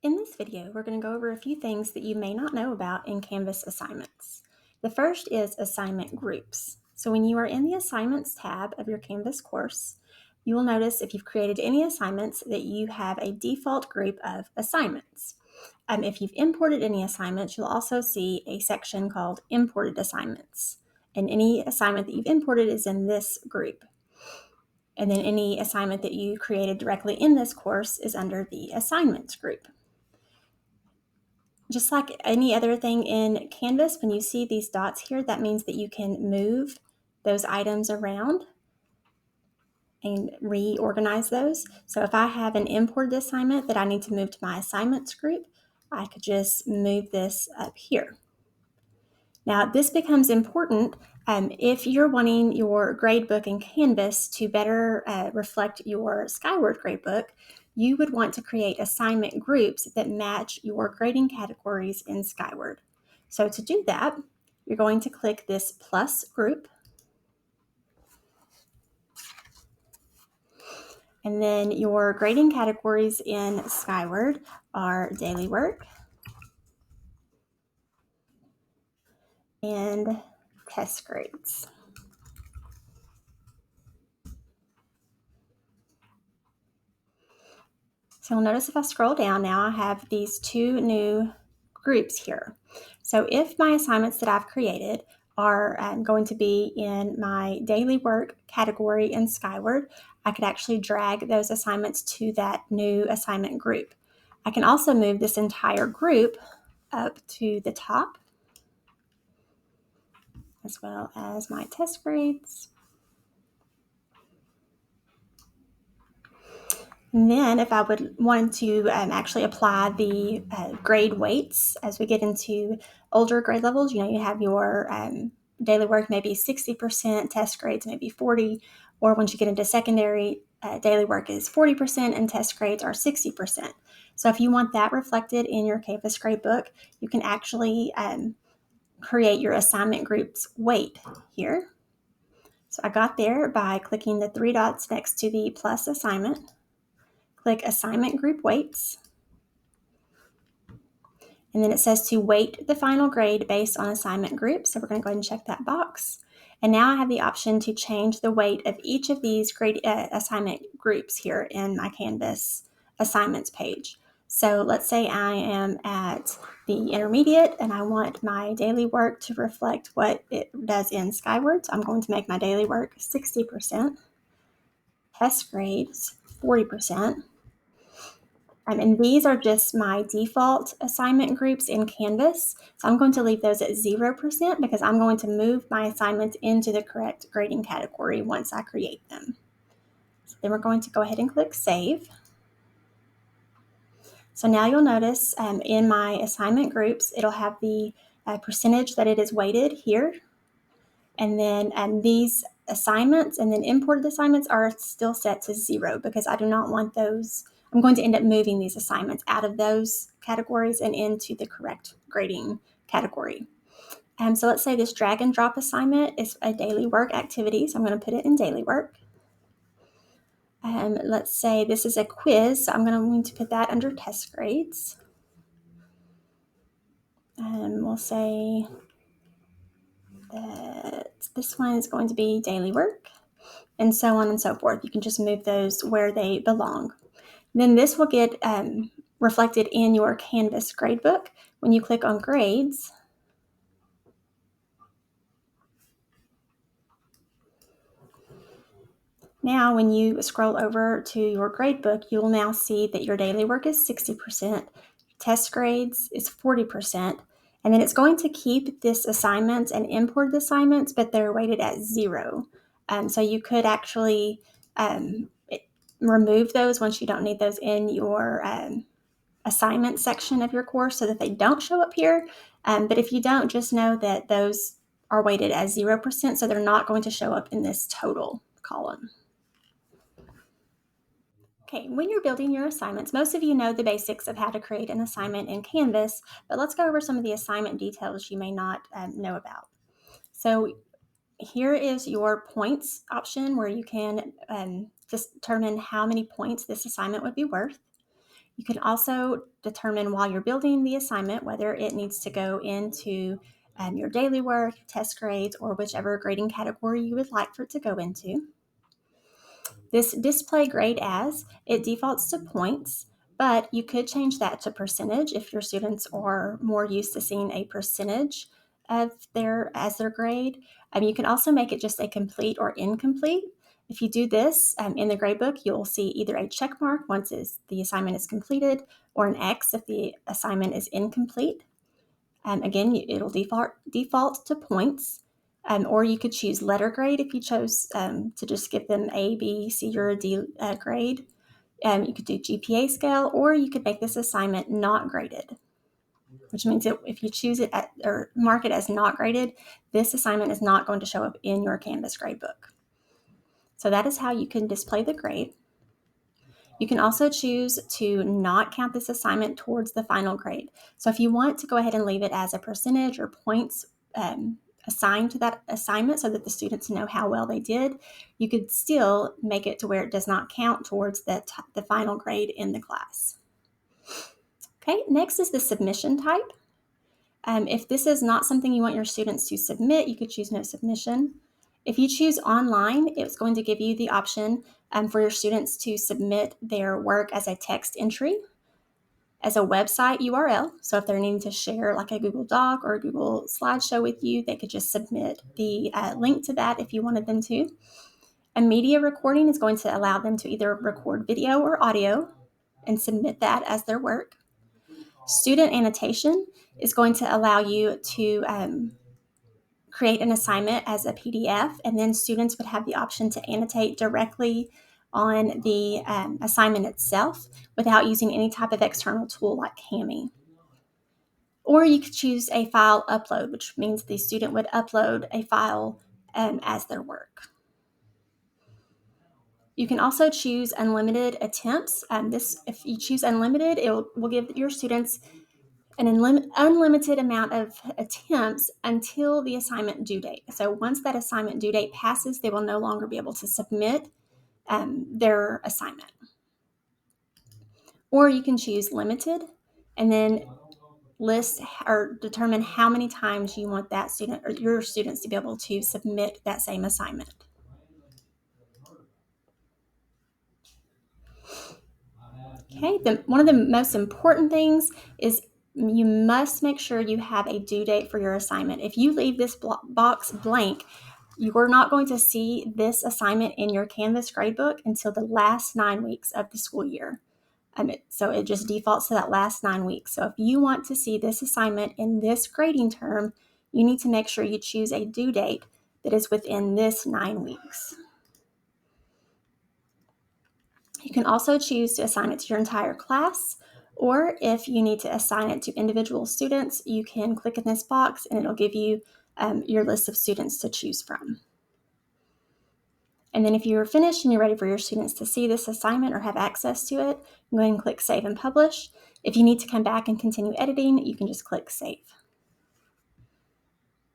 In this video, we're going to go over a few things that you may not know about in Canvas assignments. The first is assignment groups. So when you are in the Assignments tab of your Canvas course, you will notice if you've created any assignments that you have a default group of assignments. If you've imported any assignments, you'll also see a section called Imported Assignments. And any assignment that you've imported is in this group. And then any assignment that you created directly in this course is under the Assignments group. Just like any other thing in Canvas, when you see these dots here, that means that you can move those items around and reorganize those. So if I have an imported assignment that I need to move to my assignments group, I could just move this up here. Now, this becomes important if you're wanting your gradebook in Canvas to better reflect your Skyward gradebook. You would want to create assignment groups that match your grading categories in Skyward. So to do that, you're going to click this plus group. And then your grading categories in Skyward are daily work and test grades. So you'll notice if I scroll down now, I have these two new groups here. So if my assignments that I've created are going to be in my daily work category in Skyward, I could actually drag those assignments to that new assignment group. I can also move this entire group up to the top, as well as my test grades. And then if I would want to actually apply the grade weights as we get into older grade levels, you have your daily work maybe 60%, test grades maybe 40, or once you get into secondary, daily work is 40% and test grades are 60%. So if you want that reflected in your Canvas gradebook, you can actually create your assignment group's weight here. So I got there by clicking the three dots next to the plus assignment. Click Assignment Group Weights. And then it says to weight the final grade based on assignment group. So we're going to go ahead and check that box. And now I have the option to change the weight of each of these grade assignment groups here in my Canvas assignments page. So let's say I am at the intermediate and I want my daily work to reflect what it does in Skyward. So I'm going to make my daily work 60%, test grades 40%. And these are just my default assignment groups in Canvas. So I'm going to leave those at 0% because I'm going to move my assignments into the correct grading category once I create them. So then we're going to go ahead and click Save. So now you'll notice in my assignment groups, it'll have the percentage that it is weighted here. And then these assignments and then imported assignments are still set to 0 because I do not want those. I'm going to end up moving these assignments out of those categories and into the correct grading category. So let's say this drag and drop assignment is a daily work activity. So I'm going to put it in daily work. Let's say this is a quiz. So I'm going to put that under test grades. We'll say that this one is going to be daily work, and so on and so forth. You can just move those where they belong. Then this will get reflected in your Canvas gradebook when you click on Grades. Now, when you scroll over to your gradebook, you'll now see that your daily work is 60%, test grades is 40%, and then it's going to keep this assignment and import the assignments, but they're weighted at 0. So you could actually remove those once you don't need those in your assignment section of your course so that they don't show up here. But if you don't, just know that those are weighted as 0%, so they're not going to show up in this total column. Okay, when you're building your assignments, most of you know the basics of how to create an assignment in Canvas, but let's go over some of the assignment details you may not know about. So here is your points option where you can just determine how many points this assignment would be worth. You can also determine while you're building the assignment whether it needs to go into your daily work, test grades, or whichever grading category you would like for it to go into. This display grade as, it defaults to points, but you could change that to percentage if your students are more used to seeing a percentage of their grade. You can also make it just a complete or incomplete. If you do this in the gradebook, you'll see either a check mark once the assignment is completed, or an X if the assignment is incomplete. Again, it'll default to points, or you could choose letter grade if you chose to just give them A, B, C, or a D grade. You could do GPA scale, or you could make this assignment not graded, which means that if you choose it or mark it as not graded, this assignment is not going to show up in your Canvas gradebook. So that is how you can display the grade. You can also choose to not count this assignment towards the final grade. So if you want to go ahead and leave it as a percentage or points assigned to that assignment so that the students know how well they did, you could still make it to where it does not count towards the final grade in the class. Okay, next is the submission type. If this is not something you want your students to submit, you could choose no submission. If you choose online, it's going to give you the option for your students to submit their work as a text entry, as a website URL. So if they're needing to share like a Google Doc or a Google slideshow with you, they could just submit the link to that if you wanted them to. A media recording is going to allow them to either record video or audio and submit that as their work. Student annotation is going to allow you to create an assignment as a PDF, and then students would have the option to annotate directly on the assignment itself without using any type of external tool like Kami. Or you could choose a file upload, which means the student would upload a file as their work. You can also choose unlimited attempts. If you choose unlimited, it will give your students an unlimited amount of attempts until the assignment due date. So once that assignment due date passes, they will no longer be able to submit their assignment. Or you can choose limited and then list or determine how many times you want that student or your students to be able to submit that same assignment. Okay, one of the most important things is you must make sure you have a due date for your assignment. If you leave this box blank, you are not going to see this assignment in your Canvas gradebook until the last 9 weeks of the school year. So it just defaults to that last 9 weeks. So if you want to see this assignment in this grading term, you need to make sure you choose a due date that is within this 9 weeks. You can also choose to assign it to your entire class, or if you need to assign it to individual students, you can click in this box and it'll give you your list of students to choose from. And then if you're finished and you're ready for your students to see this assignment or have access to it, go ahead and click Save and Publish. If you need to come back and continue editing, you can just click Save.